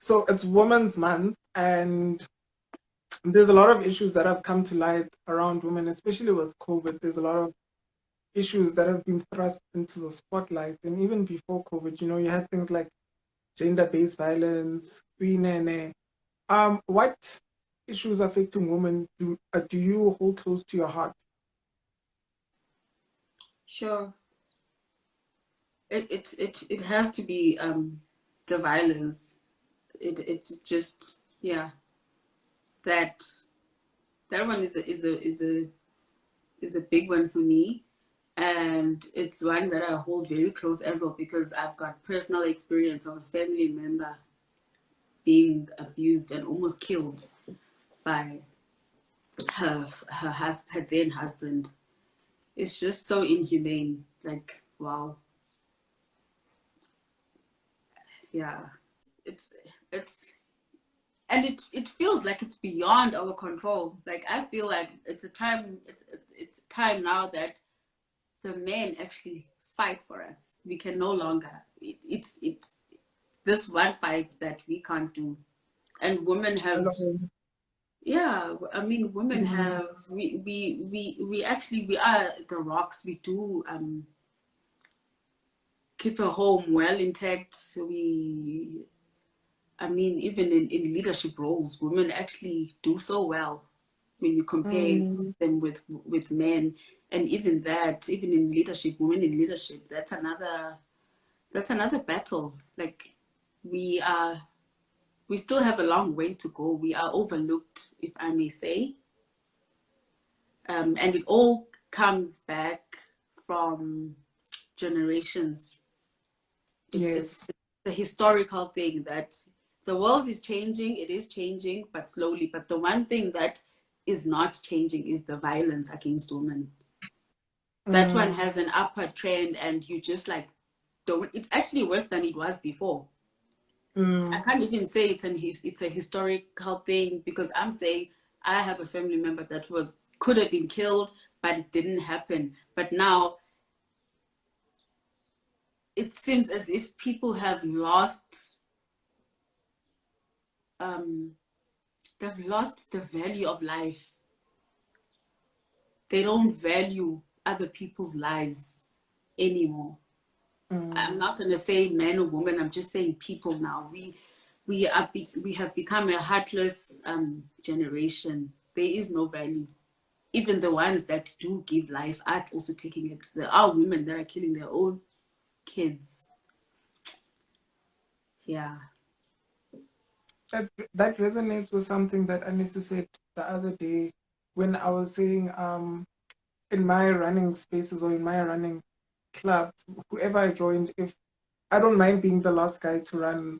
So it's Women's Month, and there's a lot of issues that have come to light around women, especially with COVID. There's a lot of issues that have been thrust into the spotlight. And even before COVID, you had things like gender-based violence, free nene. What issues affecting women do you hold close to your heart? Sure. It has to be the violence. It's just, yeah, that that one is a big one for me, and it's one that I hold very close as well, because I've got personal experience of a family member being abused and almost killed by her then husband. It's just so inhumane. Like, wow. Yeah. It's it's and it feels like it's beyond our control. Like, I feel like it's time now that the men actually fight for us. We can no longer, it's this one fight that we can't do. And women have, Alone. yeah, I mean, women Mm, have, we actually, we are the rocks. We do keep a home well intact. I mean, even in leadership roles, women actually do so well when you compare mm, them with men. And even that, even in leadership, women in leadership, that's another battle. Like, we are we still have a long way to go. We are overlooked, if I may say. And it all comes back from generations. It's yes. a historical thing that the world is changing. It is changing, but slowly. But the one thing that is not changing is the violence against women. That one Mm, has an upward trend, and you just like don't. It's actually worse than it was before. I mm, can't even say it's a historical thing, because I'm saying I have a family member that could have been killed, but it didn't happen. But now it seems as if people have lost um, they've lost the value of life. They don't value other people's lives anymore. I'm mm. not going to say man or woman. I'm just saying people now. We have become a heartless generation. There is no value. Even the ones that do give life are also taking it. There are women that are killing their own kids. Yeah. That resonates with something that Anissa said the other day when I was saying in my running spaces or in my running clubs, whoever I joined, if I don't mind being the last guy to run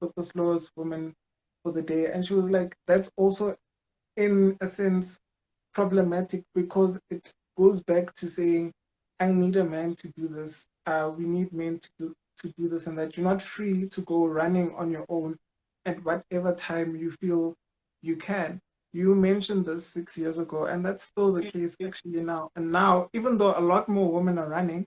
with the slowest woman for the day. And she was like, that's also in a sense problematic because it goes back to saying, I need a man to do this. We need men to do this, and that you're not free to go running on your own at whatever time you feel you can. You mentioned this 6 years ago, and that's still the case actually now. And now, even though a lot more women are running,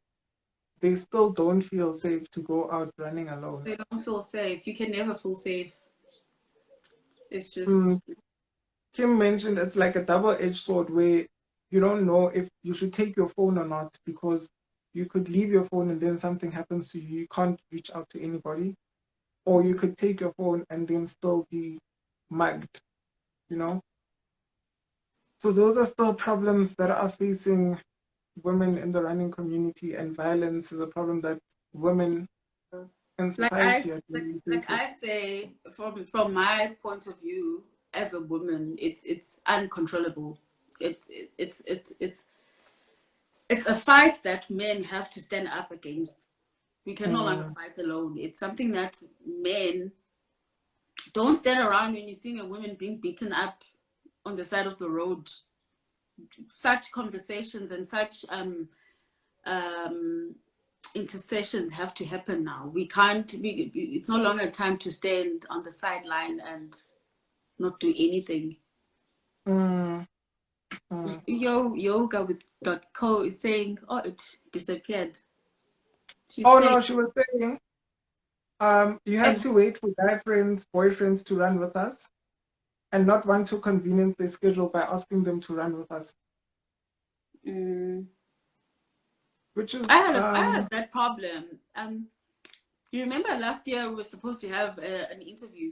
they still don't feel safe to go out running alone. They don't feel safe. You can never feel safe. It's Mm, just, Kim mentioned it's like a double-edged sword where you don't know if you should take your phone or not because you could leave your phone and then something happens to you. You can't reach out to anybody. Or you could take your phone and then still be mugged, you know? So those are still problems that are facing women in the running community, and violence is a problem that women in like I society are really like facing. I say, from my point of view as a woman, it's uncontrollable. It's it's it's it's it's a fight that men have to stand up against. We can no longer Mm, fight alone. It's something that men don't stand around when you're seeing a woman being beaten up on the side of the road. Such conversations and such um, intercessions have to happen now. We can't. It's no longer time to stand on the sideline and not do anything. mm, mm. Yoga with .co is saying, oh, it disappeared. She's Oh saying, no, she was saying You have And to wait for guy friends, boyfriends to run with us and not want to convenience their schedule by asking them to run with us, mm, which is, I had that problem. You remember last year we were supposed to have an interview?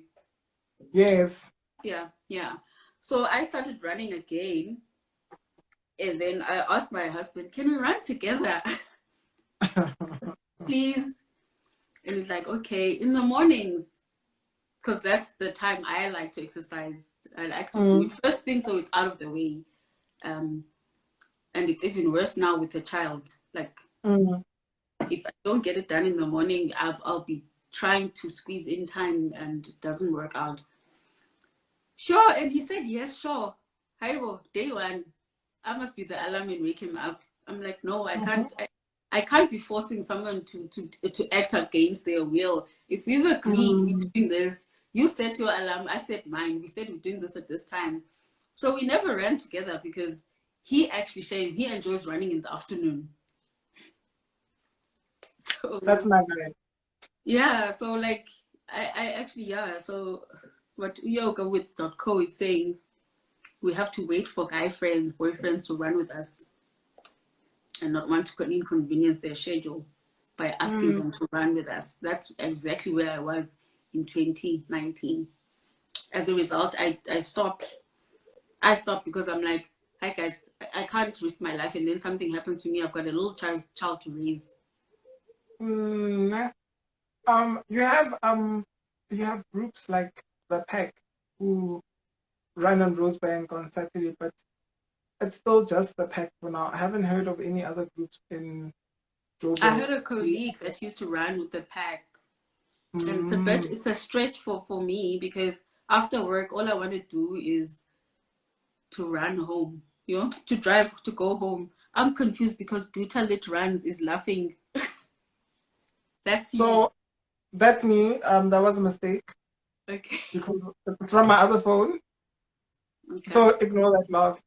yes. Yeah. So I started running again, and then I asked my husband, "Can we run together, please?" And he's like, "Okay, in the mornings, because that's the time I like to exercise. I like to do it Mm, first thing, so it's out of the way. Um, and it's even worse now with a child. Like, mm. if I don't get it done in the morning, I'll be trying to squeeze in time, and it doesn't work out." Sure, and he said yes, sure. Haibo, day one, I must be the alarm and wake him up. I'm like, no, I Mhm. can't. I can't be forcing someone to act against their will. If we've agreed we're Mm. doing this, you set your alarm, I set mine. We said we're doing this at this time. So we never ran together because he actually, Shane, he enjoys running in the afternoon. That's So my guy. yeah, so like I actually, yeah. So what yoga with .co is saying, we have to wait for guy friends, boyfriends to run with us and not want to inconvenience their schedule by asking Mm. them to run with us. That's exactly where I was in 2019. As a result, I stopped. I stopped because I'm like, hi guys, I can't risk my life and then something happens to me. I've got a little child to raise. Mm. You have groups like the Pack who run on Rosebank on Saturday, but it's still just the Pack for now. I haven't heard of any other groups in I Joburg. heard a colleague that used to run with the pack, and Mm. it's a stretch for me because after work, all I want to do is to run home, to drive to go home. I'm confused because Butalit runs is laughing. That's you. So that's me. That was a mistake Okay. because it's from my other phone. Okay. So ignore that laugh.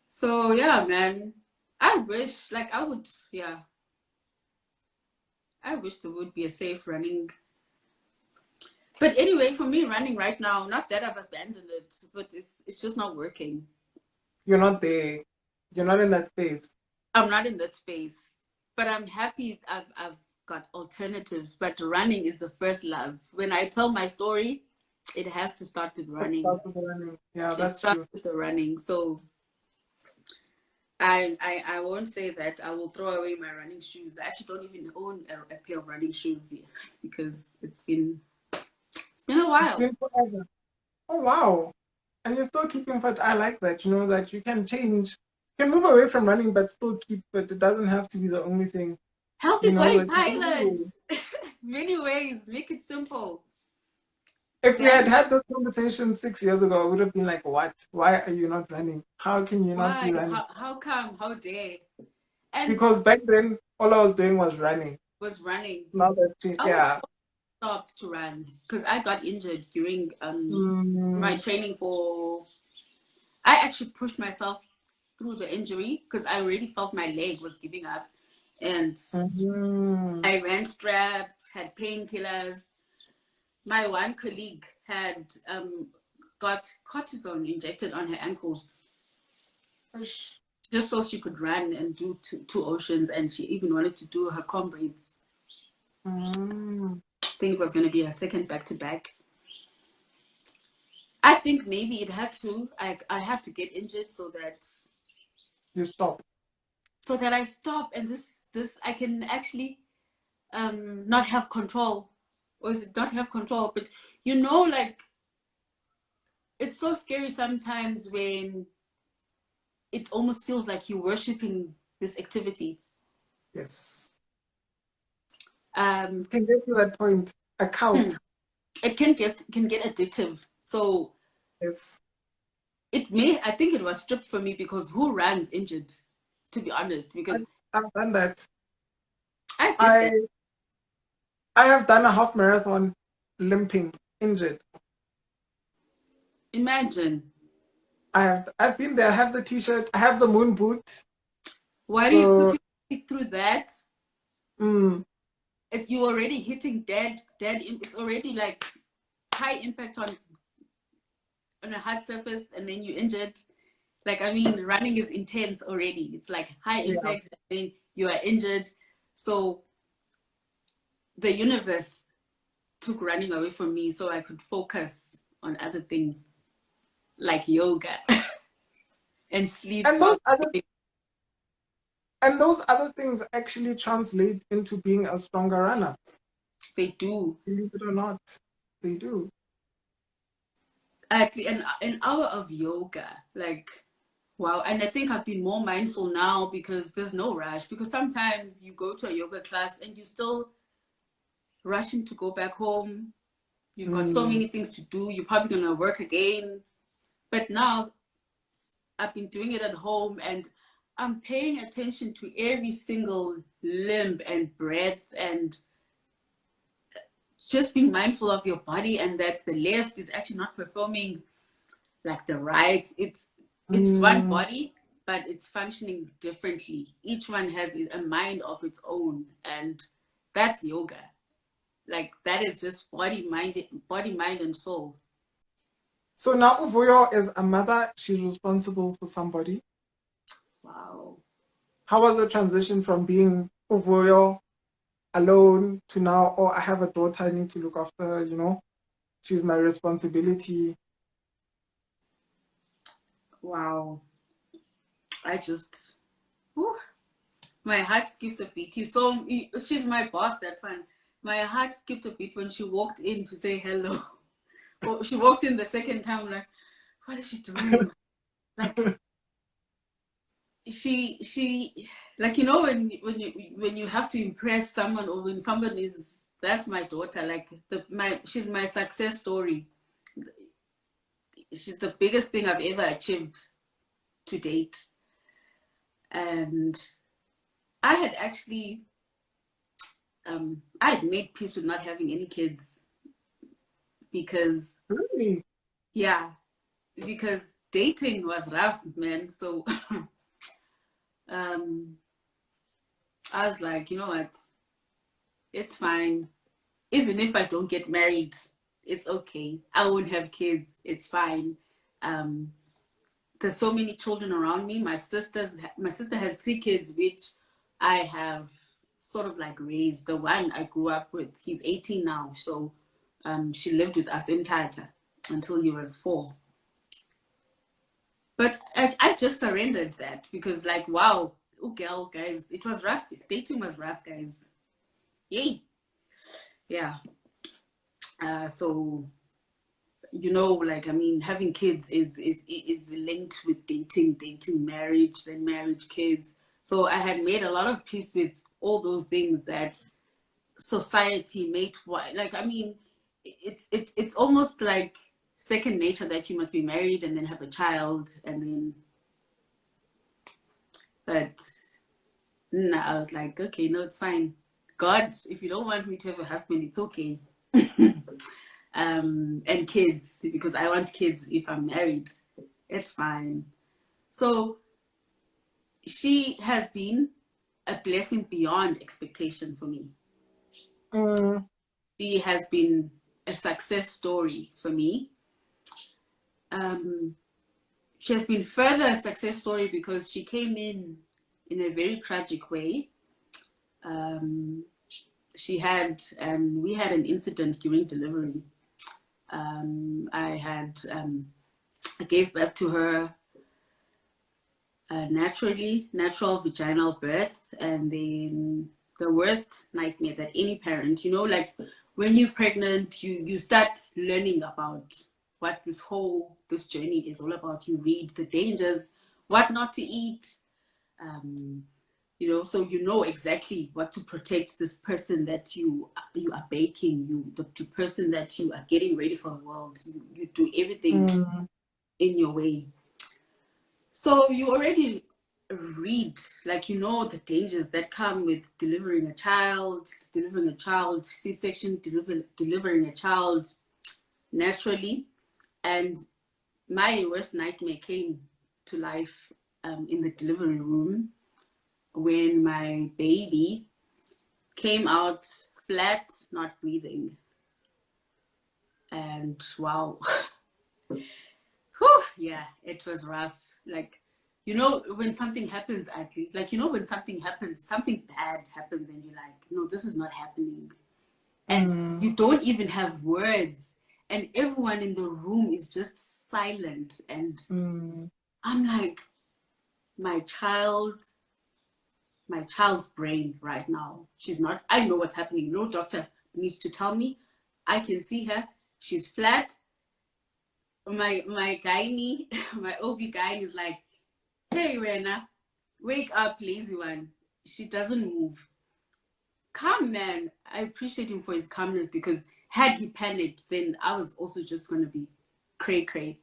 So yeah, man. I wish like I would yeah. I wish there would be a safe running. But anyway, for me running right now, not that I've abandoned it, but it's just not working. You're not there. You're not in that space. I'm not in that space. But I'm happy I've got alternatives. But running is the first love. When I tell my story, it has to start with Let's running. start with the running. Yeah, It that's starts true. with the running. So I won't say that I will throw away my running shoes. I actually don't even own a pair of running shoes yet because it's been a It's while. been forever. Oh wow. And you're still keeping fit. I like that, that you can change. You can move away from running but still keep fit. It doesn't have to be the only thing, Healthy body that you can do. pilots. Many ways. Make it simple. If we had Dance. had this conversation 6 years ago, I would have been like, what? Why are you not running? How can you not be Why? running? How come? How dare? And Because back then, all I was doing was running. was running. Now that's it. I was Yeah. stopped to run because I got injured during my Mm, training for. I actually pushed myself through the injury because I already felt my leg was giving up, and mhm. I ran strapped, had painkillers. My one colleague had got cortisone injected on her ankles Ish. just so she could run and do two oceans, and she even wanted to do her comrades. Mm. I think it was going to be her second back to back. I think maybe it had to. I had to get injured You stop. so that I stop, and this I can actually not have control, or is it not have control? But like it's so scary sometimes when it almost feels like you're worshiping this activity. Yes. Um, It can get to that point. A cult. it can get addictive. So Yes. I think it was stripped from me because who runs injured? To be honest, because I've done that. I did I that. I have done a half marathon limping, injured. Imagine. I've been there. I have the t-shirt. I have the moon boot. Why do you put So your feet through that? mm, you're already hitting dead. It's already like high impact on a hard surface, and then you injured. Like, I mean, running is intense already. It's like high Yeah. impact, and then you are injured. So the universe took running away from me so I could focus on other things like yoga and sleep. And those other things actually translate into being a stronger runner. They do. Believe it or not, they do. Actually, an hour of yoga, like, wow. And I think I've been more mindful now because there's no rush. Because sometimes you go to a yoga class and you still rushing to go back home. You've got so many things to do. You're probably going to work again. But now I've been doing it at home and I'm paying attention to every single limb and breath and just being mindful of your body and that the left is actually not performing like the right. It's one body, but it's functioning differently. Each one has a mind of its own, and that's yoga. Like that is just body, mind, and soul. So now Vuyo is a mother. She's responsible for somebody. Wow. How was the transition from being Vuyo alone to now, oh, I have a daughter, I need to look after her, she's my responsibility. Wow. I just, whew, my heart skips a beat. She's my boss, that one. My heart skipped a beat when she walked in to say hello. Oh, she walked in the second time, like, what is she doing? Like, she like, when you have to impress someone, or when someone is, that's my daughter. Like she's my success story. She's the biggest thing I've ever achieved to date. And I had actually I had made peace with not having any kids because Really? yeah, because dating was rough, man. So I was like, you know what? It's fine. Even if I don't get married, it's okay. I won't have kids. It's fine. There's so many children around me. My sister has 3 kids, which I have sort of like raised. The one I grew up with, he's 18 now. So she lived with us in Tata until he was 4. But I just surrendered that because, like, wow, oh girl, guys, it was rough. Dating was rough, guys. Yay. Yeah. So, like, I mean, having kids is linked with dating, marriage, then marriage, kids. So I had made a lot of peace with all those things that society made. Like, I mean, it's almost like second nature that you must be married and then have a child and then, but no, I was like, okay, no, it's fine. God, if you don't want me to have a husband, it's okay. And kids, because I want kids if I'm married. It's fine. So she has been a blessing beyond expectation for me. She has been a success story for me. She has been further a success story because she came in a very tragic way. We had an incident during delivery. I gave birth to her natural vaginal birth, and then the worst nightmare that any parent, like when you're pregnant, you start learning about what this journey is all about. You read the dangers, what not to eat, so you know exactly what to protect this person that you are baking, the person that you are getting ready for the world. You do everything in your way. So you already read, like, the dangers that come with delivering a child, C-section, delivering a child naturally. And my worst nightmare came to life in the delivery room when my baby came out flat, not breathing. And wow. Whew, yeah, it was rough. Like, you know, when something happens, like, you know, when something happens, something bad happens, and you're like, no, this is not happening. And you don't even have words. And everyone in the room is just silent. And I'm like, my child's brain right now. She's not, I know what's happening. No doctor needs to tell me. I can see her. She's flat. My gynae, my OB-GYN is like, hey, Rena, wake up, lazy one. She doesn't move. Calm, man. I appreciate him for his calmness, because had he panicked, then I was also just going to be cray-cray.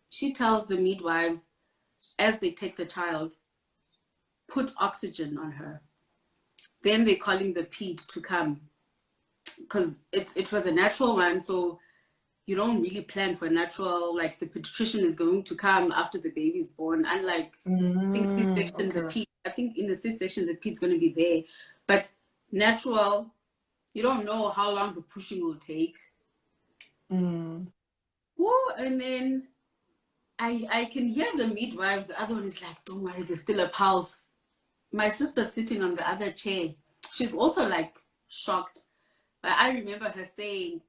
She tells the midwives, as they take the child, put oxygen on her. Then they're calling the P.2 to come, because it was a natural one, so you don't really plan for a natural, like the pediatrician is going to come after the baby's born. Unlike, I think C-section, okay. I think in the C-section, the P.2 is going to be there. But natural, you don't know how long the pushing will take. Woo, and then I can hear the midwives. The other one is like, don't worry, there's still a pulse. My sister's sitting on the other chair. She's also like shocked. But I remember her saying,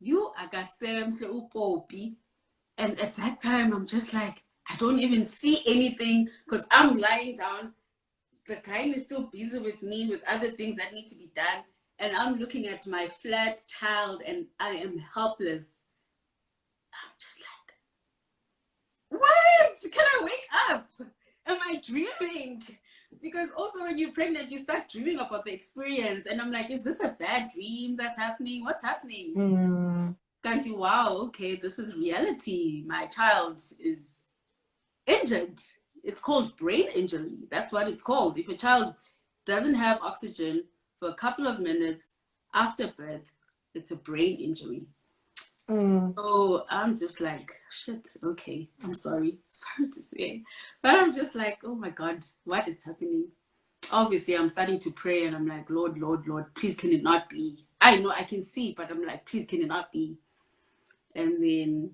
you agasemhle upopi. And at that time, I'm just like, I don't even see anything, because I'm lying down. The guy is still busy with me with other things that need to be done. And I'm looking at my flat child, and I am helpless. I'm just like, what? Can I wake up? Am I dreaming? Because also when you're pregnant, you start dreaming about the experience. And I'm like, is this a bad dream that's happening? What's happening? Can't you, wow, okay, this is reality. My child is injured. It's called brain injury. That's what it's called. If a child doesn't have oxygen for a couple of minutes after birth, it's a brain injury. So I'm just like, shit, okay, I'm sorry to say. But I'm just like, oh my God, what is happening? Obviously, I'm starting to pray, and I'm like, Lord, Lord, Lord, please can it not be? I know I can see, but I'm like, please can it not be? And then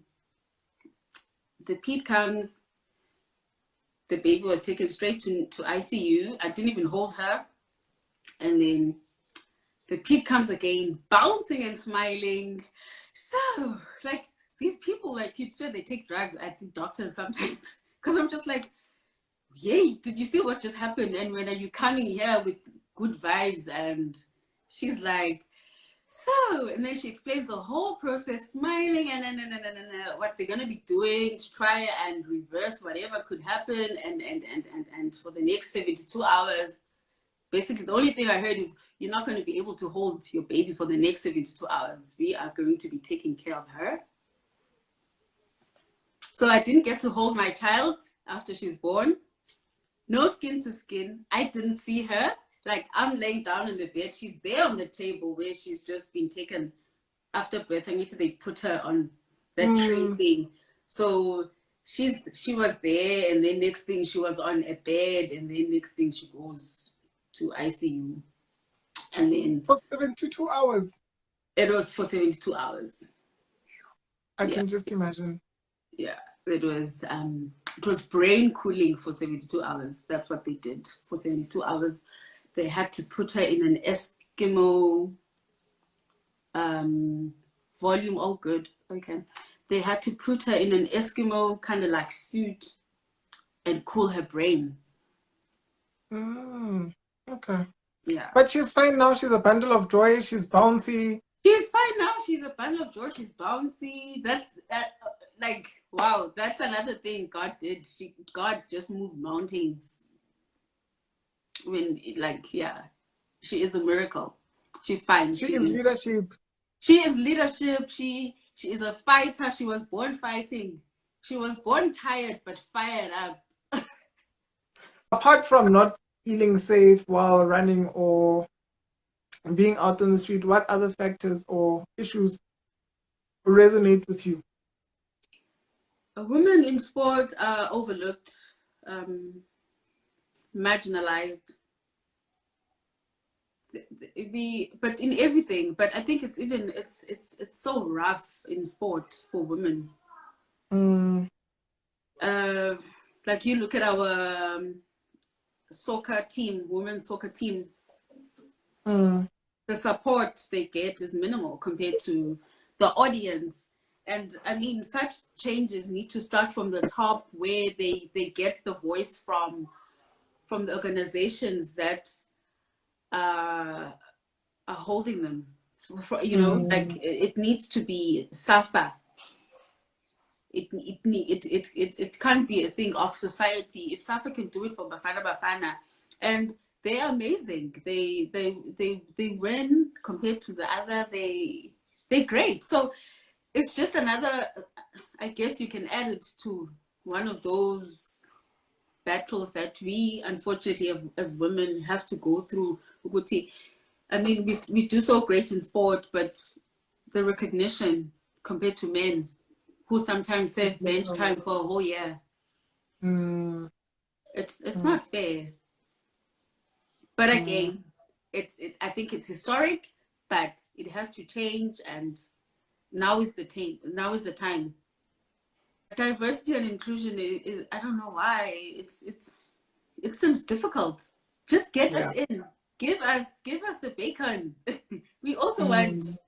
the Pete comes, the baby was taken straight to ICU. I didn't even hold her. And then the Pete comes again, bouncing and smiling. So, like, these people, like, you swear they take drugs at the doctors sometimes. Because I'm just like, yay, did you see what just happened? And when are you coming here with good vibes? And she's like, so, and then she explains the whole process, smiling, and what they're going to be doing to try and reverse whatever could happen. And for the next 72 hours, basically, the only thing I heard is, you're not going to be able to hold your baby for the next 72 hours. We are going to be taking care of her. So I didn't get to hold my child after she's born. No skin to skin. I didn't see her. Like, I'm laying down in the bed. She's there on the table where she's just been taken after birth. I need to, they put her on that tray thing. So she was there, and then next thing she was on a bed, and then next thing she goes to ICU. And then for 72 hours. It was for 72 hours. I can just imagine. Yeah, it was brain cooling for 72 hours. That's what they did for 72 hours. They had to put her in an Eskimo volume. Oh, good. Okay. They had to put her in an Eskimo kind of like suit and cool her brain. Okay. Yeah. But she's fine now. She's a bundle of joy. She's bouncy. She's fine now. She's a bundle of joy. She's bouncy. That's like, wow. That's another thing God did. God just moved mountains. When, like, yeah, she is a miracle. She's fine. She is leadership. She is leadership. She is a fighter. She was born fighting. She was born tired but fired up. Apart from not feeling safe while running or being out on the street, what other factors or issues resonate with you? Women in sport are overlooked, marginalized. but in everything. But I think it's even it's so rough in sport for women. Mm, Like you look at our soccer team, women's soccer team, mm, the support they get is minimal compared to the audience. And I mean, such changes need to start from the top, where they get the voice from the organizations that are holding them. You know, like mm, it needs to be SAFA. It can't be a thing of society. If SAFA can do it for Bafana Bafana, and they are amazing. They win compared to the other. They're great. So it's just another. I guess you can add it to one of those battles that we unfortunately as women have to go through. I mean, we do so great in sport, but the recognition compared to men who sometimes save bench time for a whole year, mm, it's mm, not fair. But mm. again, I think it's historic, but it has to change, and now is the time. Now is the time. Diversity and inclusion is I don't know why it seems difficult. Just get us Yeah. in. Give us the bacon. We also want. Mm,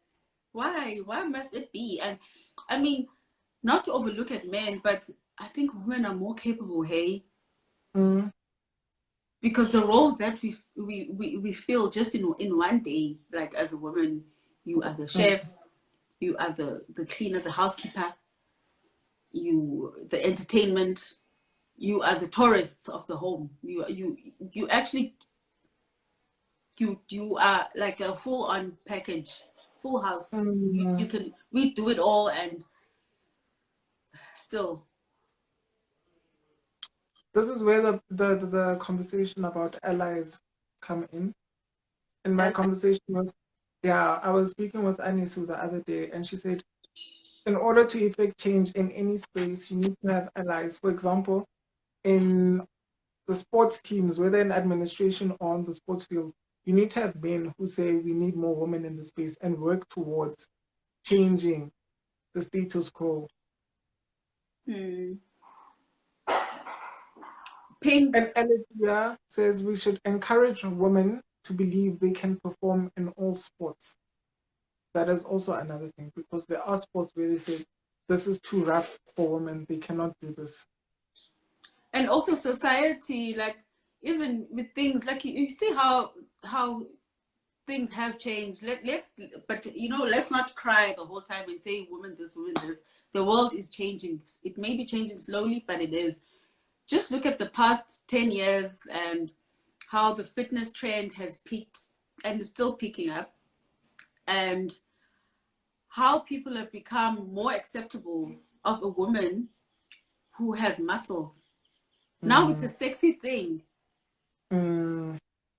Why must it be? And I mean, not to overlook at men, but I think women are more capable, hey, mm, because the roles that we fill just in one day, like as a woman, you are the mm, chef, you are the cleaner, the housekeeper, you the entertainment, you are the tourists of the home. You actually you are like a full on package, full house. You mm. can we do it all, and still. This is where the conversation about allies come in. In my conversation with, yeah, I was speaking with Anisu the other day, and she said, in order to effect change in any space, you need to have allies. For example, in the sports teams, whether in administration or on the sports field, you need to have men who say we need more women in the space and work towards changing the status quo. Hmm. Pink. And Alexia says we should encourage women to believe they can perform in all sports. That is also another thing, because there are sports where they say this is too rough for women, they cannot do this. And also society, like even with things like you see how things have changed. But let's not cry the whole time and say women this, women this. The world is changing. It may be changing slowly, but it is. Just look at the past 10 years and how the fitness trend has peaked and is still picking up, and how people have become more acceptable of a woman who has muscles. Now it's a Mm, sexy thing. mm,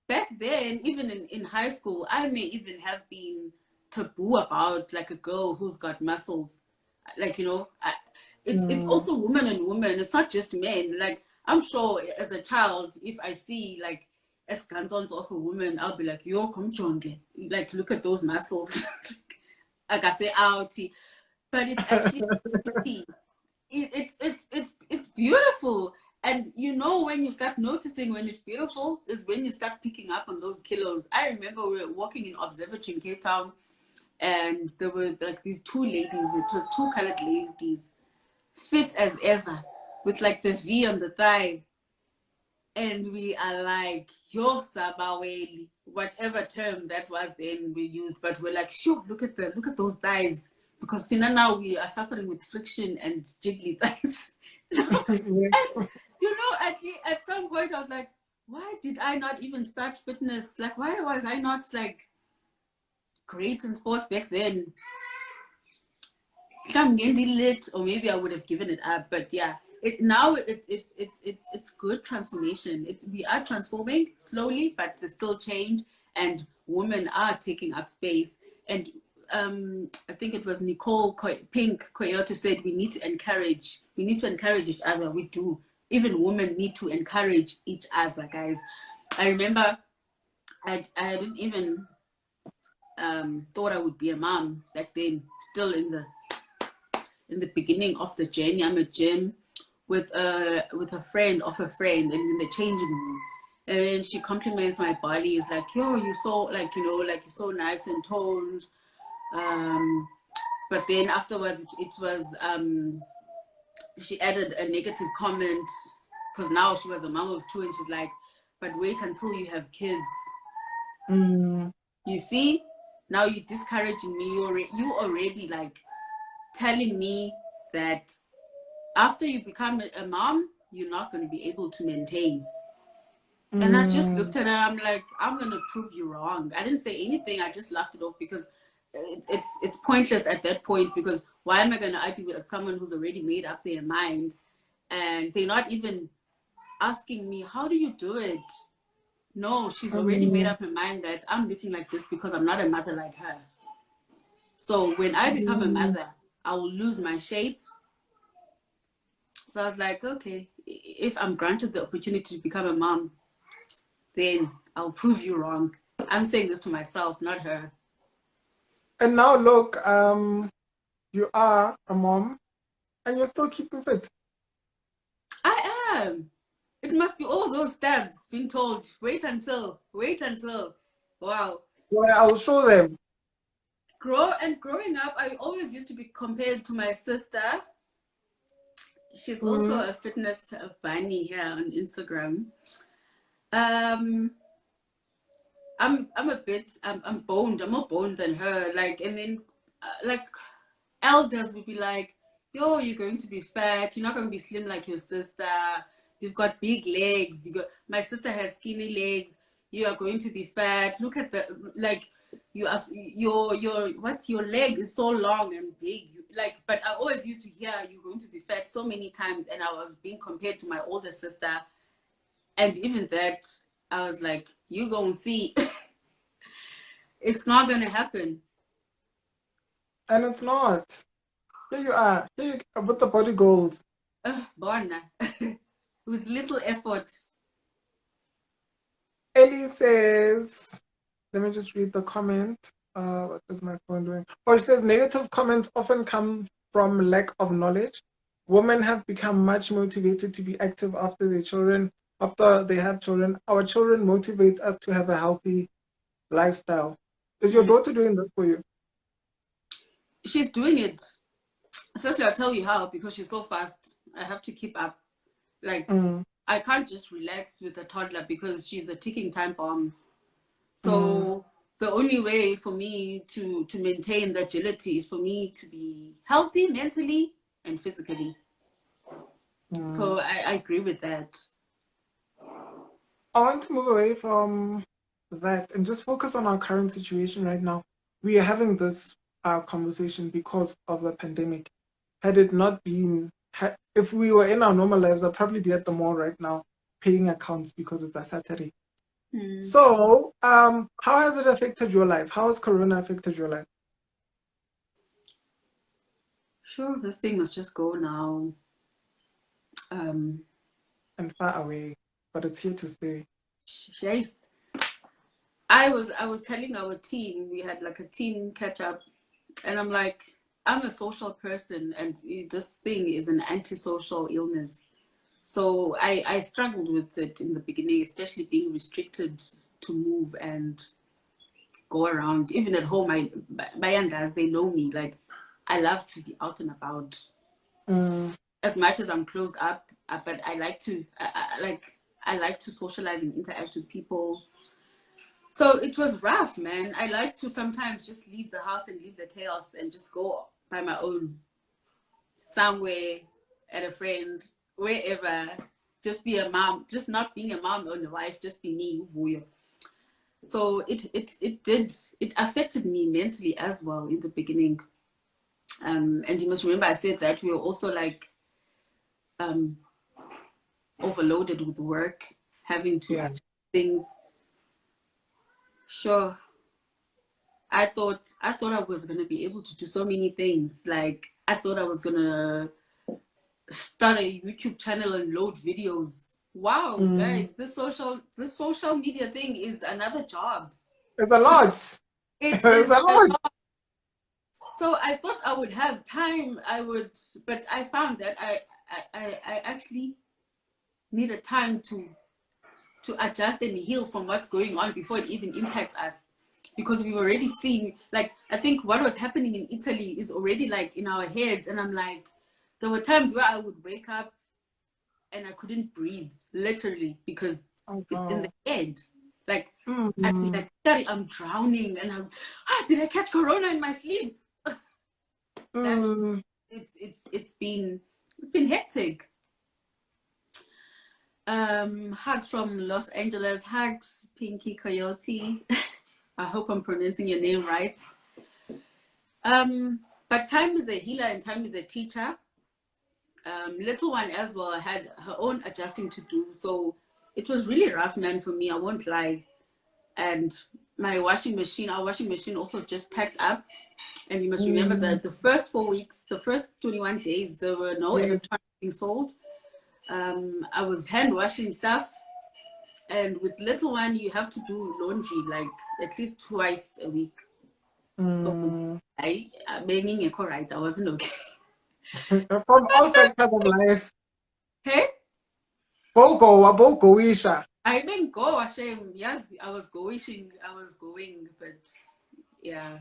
Back then, even in high school, I may even have been taboo about like a girl who's got muscles. Like, it's mm. also woman and woman. It's not just men. Like, I'm sure as a child, if I see like escantons of a woman, I'll be like, yo, come jonge. Like, look at those muscles. Like I say, outie. But it's actually it's beautiful. And when you start noticing when it's beautiful is when you start picking up on those kilos. I remember we were walking in Observatory in Cape Town, and there were like these two ladies. It was two colored ladies, fit as ever, with like the V on the thigh. And we are like, yo, sabaweli, whatever term that was then we used, but we're like, sure, look at those thighs, because Tina, now we are suffering with friction and jiggly thighs. And at some point I was like, why did I not even start fitness? Like, why was I not like great in sports back then? Or maybe I would have given it up. But yeah, it's good transformation. We are transforming slowly, but there's still change, and women are taking up space. And I think it was Nicole Pink Coyote said we need to encourage each other. We do. Even women need to encourage each other, guys. I remember I didn't even thought I would be a mom back then. Still in the beginning of the journey. I'm at gym with a friend of a friend, and in the changing room, and then she compliments my body. It's like, yo, you're so, like, you know, like, you're so nice and toned. But then afterwards, it was she added a negative comment, because now she was a mom of two, and she's like, but wait until you have kids. Mm. You see, now you're discouraging me. You already like telling me that after you become a mom, you're not going to be able to maintain. And I just Mm. looked at her. I'm like, I'm going to prove you wrong. I didn't say anything. I just laughed it off, because it's pointless at that point. Because why am I going to argue with someone who's already made up their mind, and they're not even asking me, how do you do it? No, she's already made Mm. up her mind that I'm looking like this because I'm not a mother like her. So when I become a Mm. mother, I will lose my shape. So I was like, okay, if I'm granted the opportunity to become a mom, then I'll prove you wrong. I'm saying this to myself, not her. And now look, you are a mom and you're still keeping fit. I am. It must be all those stabs being told, wait until, wait until. Wow. Well, I'll show them. Growing up, I always used to be compared to my sister. She's also Mm. a fitness bunny here on Instagram. Um, I'm a bit I'm boned. I'm more boned than her. Like, and then like elders would be like, "Yo, you're going to be fat. You're not going to be slim like your sister. You've got big legs. My sister has skinny legs. You are going to be fat. Look at the like you are your what's your leg is so long and big. Like, but I always used to hear you're going to be fat so many times, and I was being compared to my older sister, and even that I was like, you gonna see, it's not gonna happen. And it's not. Here you are. Here you are with the body goals. Bona, with little effort. Ellie says, let me just read the comment. What is my phone doing? Or it says negative comments often come from lack of knowledge. Women have become much motivated to be active after they have children. Our children motivate us to have a healthy lifestyle. Is your Mm. daughter doing that for you? She's doing it. Firstly, I'll tell you how, because she's so fast. I have to keep up. Like, Mm. I can't just relax with a toddler because she's a ticking time bomb. Mm. So the only way for me to maintain the agility is for me to be healthy mentally and physically. Mm. So I agree with that. I want to move away from that and just focus on our current situation right now. We are having this conversation because of the pandemic. Had it not been, if we were in our normal lives, I'd probably be at the mall right now paying accounts because it's a Saturday. Mm. So, how has it affected your life? How has Corona affected your life? Sure, this thing must just go now. Um, And far away, but it's here to stay. Jace, I was telling our team, we had like a team catch up, and I'm like, I'm a social person, and this thing is an antisocial illness. So I struggled with it in the beginning, especially being restricted to move and go around. Even at home, my youngers, they know me. Like, I love to be out and about. Mm. As much as I'm closed up, but I like to I like to socialize and interact with people. So it was rough, man. I like to sometimes just leave the house and leave the chaos and just go by my own somewhere at a friend, wherever. Just be a mom, just not being a mom or a wife, just be me, Vuyo. So it affected me mentally as well in the beginning. And you must remember I said that we were also like um, overloaded with work, having to Yeah. achieve things. Sure, I thought I was gonna be able to do so many things. Like, I thought I was gonna start a YouTube channel and load videos. Wow, Mm. guys, this social media thing is another job. It's a lot. It It's is a a lot. lot. So I thought I would have time. But I found that I actually needed time to adjust and heal from what's going on before it even impacts us. Because we've already seen, like, I think what was happening in Italy is already like in our heads. And I'm like, there were times where I would wake up and I couldn't breathe, literally, because Oh, it's in the wow. head. Like, I'd be Mm. like, "Daddy, I'm drowning," and did I catch corona in my sleep? That Mm. it's been hectic. Hugs from Los Angeles. Hugs, Pinky Coyote. I hope I'm pronouncing your name right. But time is a healer and time is a teacher. Little one as well had her own adjusting to do, so it was really rough, man, for me. I won't lie. And our washing machine also just packed up. And you must remember Mm. that the first 4 weeks, the first 21 days, there were no Yes. electronics being sold. I was hand washing stuff. And with little one, you have to do laundry like at least twice a week. So Mm. I being a right, I wasn't okay. From all sectors of life. Hey, Boko Isha. I didn't go. Hashem. Yes, I was going, but yeah,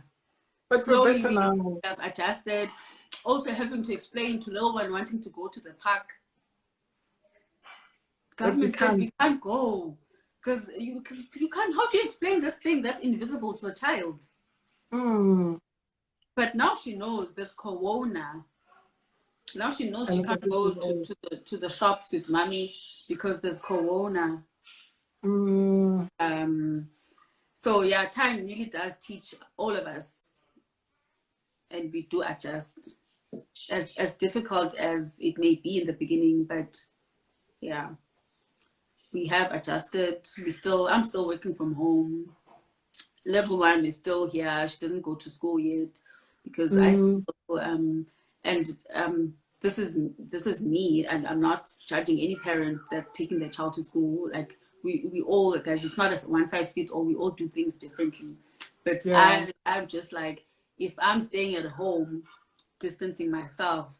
But we're slowly better we now. have adjusted. Also having to explain to little one wanting to go to the park. That we Government said can't. we can't go because you can't. How do you explain this thing that's invisible to a child? Mm. But now she knows there's corona. Now she knows she And can't go to the shops with mommy because there's corona. mm. So yeah, time really does teach all of us, and we do adjust. As difficult as it may be in the beginning, but yeah, we have adjusted. I'm still working from home. Little one is still here. She doesn't go to school yet because I Mm. feel and this is me, and I'm not judging any parent that's taking their child to school. Like we all, guys, it's not a one size fits all. We all do things differently. But Yeah. I'm just like, if I'm staying at home, distancing myself,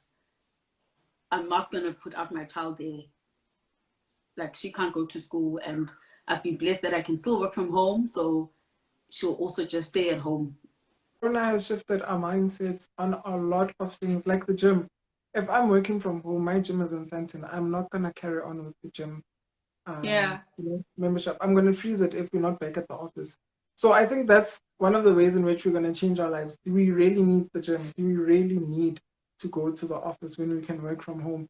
I'm not gonna put out my child there. Like, she can't go to school, and I've been blessed that I can still work from home, so she'll also just stay at home. Corona has shifted our mindsets on a lot of things, like the gym. If I'm working from home, my gym is in Sandton. I'm not gonna carry on with the gym Yeah. membership. I'm gonna freeze it if we're not back at the office. So I think that's one of the ways in which we're gonna change our lives. Do we really need the gym? Do we really need to go to the office when we can work from home?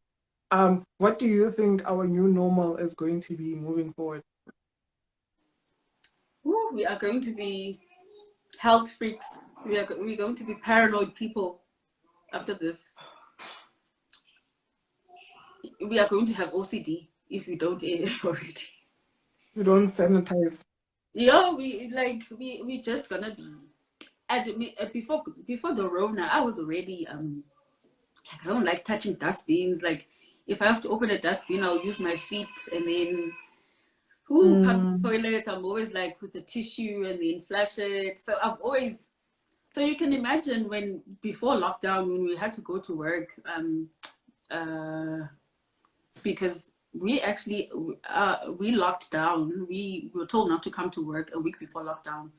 What do you think our new normal is going to be moving forward? Ooh, we are going to be health freaks. We're going to be paranoid people after this. We are going to have OCD if we don't already. We don't sanitize. Yeah, we just gonna be. Before the Rona, I was already like, I don't like touching dustbins. Like, if I have to open a dustbin, I'll use my feet, and then public Mm, toilet, I'm always like with the tissue and then flush it. So you can imagine when before lockdown, when we had to go to work, uh, because we locked down. We were told not to come to work a week before lockdown.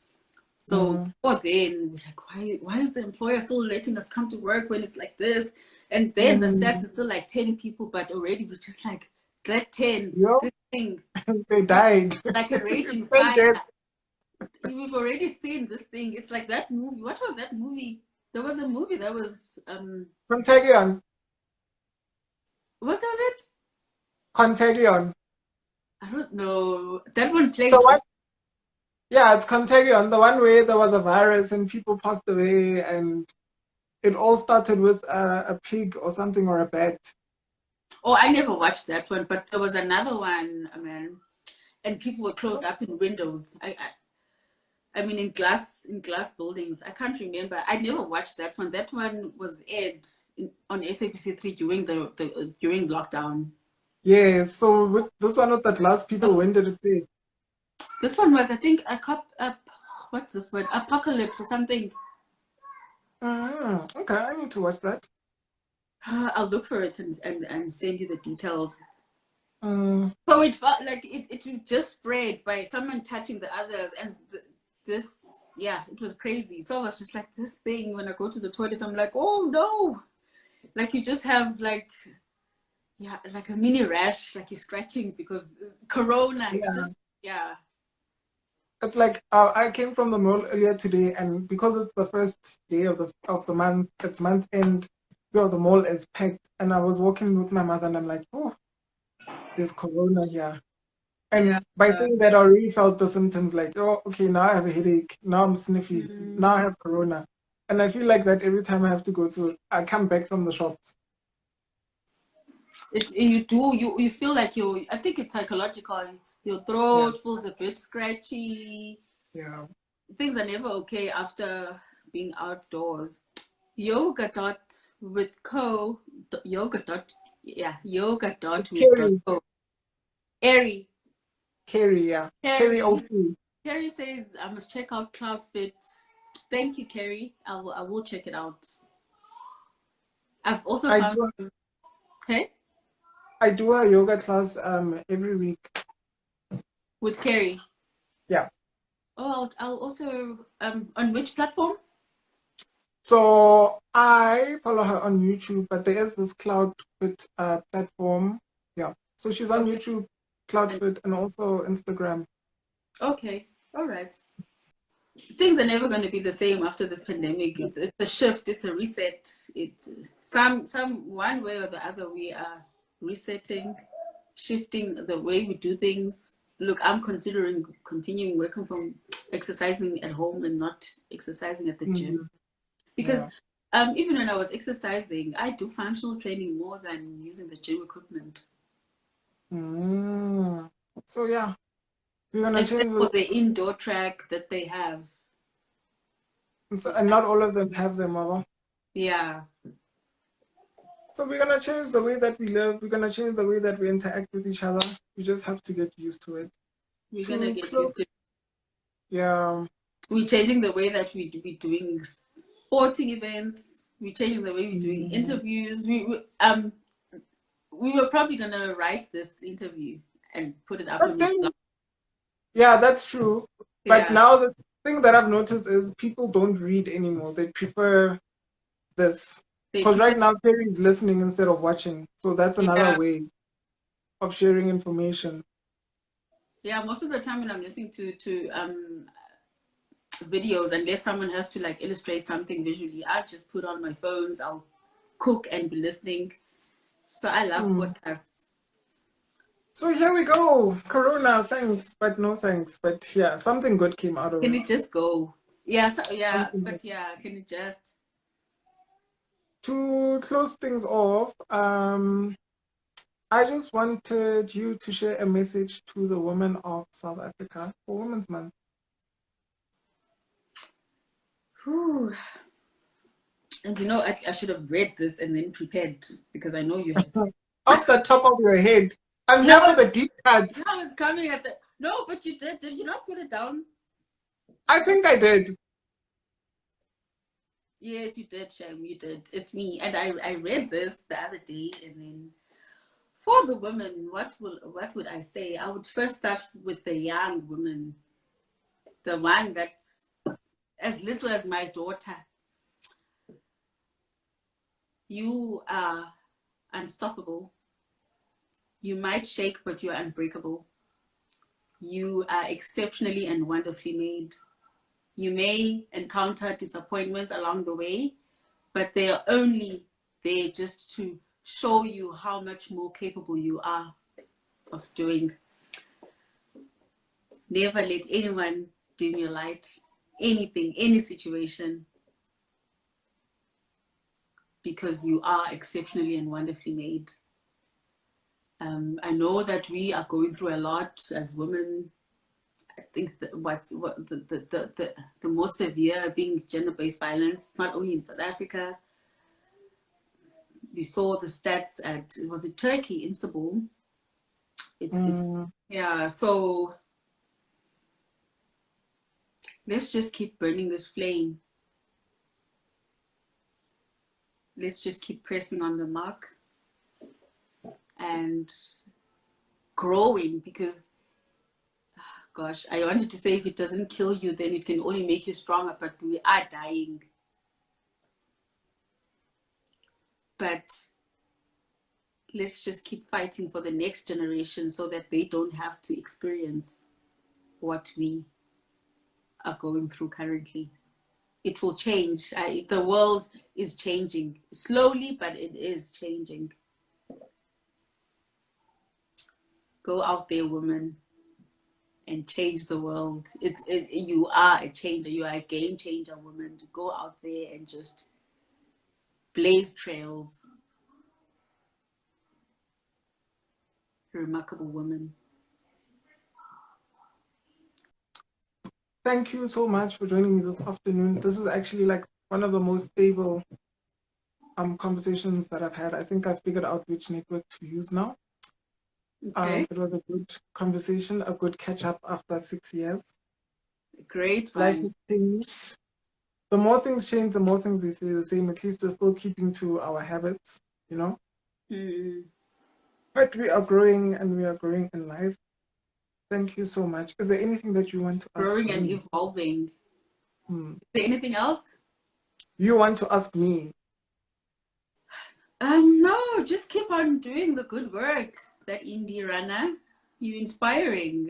So mm, before then, we're like, why is the employer still letting us come to work when it's like this? And then the stats mm. is still like 10 people, but already we're just like, that 10, Yup, this thing, they died. like a raging They fire. did. We've already seen this thing. It's like that movie. What was that movie? There was a movie that was Contagion. what was it? Contagion. I don't know. That one The played one, recently. yeah, it's Contagion. The one where there was a virus and people passed away, and it all started with a pig or something or a bat. Oh, I never watched that one, but there was another one, man, and people were closed up in windows. I mean, in glass buildings. I can't remember. I never watched that one. That one was aired on SABC 3 during the during lockdown. Yeah, so with this one with the glass people, Oops. when did it play? This one was, I think, what's this word? Apocalypse or something. Okay, I need to watch that. I'll look for it and send you the details. Mm, So it felt like it just spread by someone touching the others, and this, yeah, it was crazy. So I was just like, this thing, when I go to the toilet, I'm like, oh no, like you just have like, yeah, like a mini rash, like you're scratching because corona. It's yeah. just, yeah, It's like I came from the mall earlier today, and because it's the first day of the month, it's month end. The mall is packed, and I was walking with my mother, and I'm like, oh, there's corona here. yeah. And by saying that, I already felt the symptoms like, oh, okay, now I have a headache, now I'm sniffy, now I Mm. have corona. And I feel like that every time I have to I come back from the shops. You feel like I think it's psychological. Your Yeah, throat feels a bit scratchy. yeah. Things are never okay after being outdoors. Yoga dot with co yoga dot yeah yoga dot with dot Carrie, co. Airy Carrie, yeah. Carrie Carrie OP. Carrie says I must check out CloudFit. Thank you, Carrie. I will check it out. I've also I found do okay I do a yoga class every week. with Carrie. Yeah. Oh, I'll also on which platform? So I follow her on YouTube, but there is this CloudFit platform. Yeah. So she's on Okay. YouTube, And CloudFit, and also Instagram. okay. All right. Things are never going to be the same after this pandemic. Yeah. It's a shift. It's a reset. It's some one way or the other we are resetting, shifting the way we do things. Look, I'm considering continuing working from exercising at home and not exercising at the gym Mhm. because Yeah. even when I was exercising, I do functional training more than using the gym equipment, Mm. So yeah, we're gonna except change for the the indoor track that they have. and not all of them have them, Mama. Yeah, So we're gonna change the way that we live. We're gonna change the way that we interact with each other. We just have to get used to it. we're gonna To get close, used to. yeah. We're changing the way that we doing sporting events. We're changing the way we're doing Mm. interviews. We were probably gonna write this interview and put it up But on your blog. then, yeah, that's true. But Yeah, now the thing that I've noticed is people don't read anymore. They prefer this. they Because prefer. right now, Terry is listening instead of watching. So that's another Yeah, way of sharing information. yeah. Most of the time when I'm listening to videos, unless someone has to like illustrate something visually, I just put on my phones. I'll cook and be listening. So I love Mm. podcasts. So here we go. Corona, thanks, but no thanks. But yeah, something good came out of Can it. it just go? Yeah, yeah, Something good. but yeah, can it just? To close things off, I just wanted you to share a message to the women of South Africa for Women's Month. Whew. And I should have read this and then prepared because I know you had. Off the top of your head, I'm here Now for it's the deep cuts. now it's coming at the. No, but you did. Did you not put it down? I think I did. Yes, you did, Shem. You did. It's me. And I read this the other day, and then for the women, what would I say? I would first start with the young women, the one that's as little as my daughter. You are unstoppable. You might shake, but you are unbreakable. You are exceptionally and wonderfully made. You may encounter disappointments along the way, but they are only there just to show you how much more capable you are of doing. Never let anyone dim your light, anything, any situation, because you are exceptionally and wonderfully made. I know that we are going through a lot as women. I think that the most severe being gender-based violence, not only in South Africa. We saw the stats at, was it Turkey, Istanbul? It's Mm. yeah. So let's just keep burning this flame. Let's just keep pressing on the mark and growing, because gosh, I wanted to say if it doesn't kill you, then it can only make you stronger, but we are dying. But let's just keep fighting for the next generation so that they don't have to experience what we are going through currently. It will change. The world is changing slowly, but it is changing. Go out there, woman, and change the world. You are a changer. You are a game changer, woman. Go out there and just blaze trails. Remarkable woman. Thank you so much for joining me this afternoon. This is actually like one of the most stable conversations that I've had. I think I've figured out which network to use now. Okay. It was a good conversation, a good catch up after 6 years. Great Like one. it changed. The more things change, the more things they stay the same. At least we're still keeping to our habits, you know. Mm-hmm. But we are growing and we are growing in life. Thank you so much. Is there anything that you want to ask Growing and me? evolving. Hmm. Is there anything else? You want to ask me? No, just keep on doing the good work, that indie runner. You're inspiring.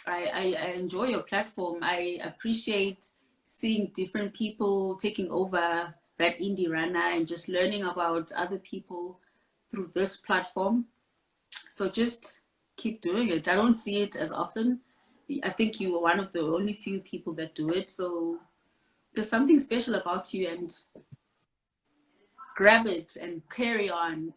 I enjoy your platform. I appreciate seeing different people taking over that indie runner and just learning about other people through this platform. So just keep doing it. I don't see it as often. I think you are one of the only few people that do it. So there's something special about you, and grab it and carry on.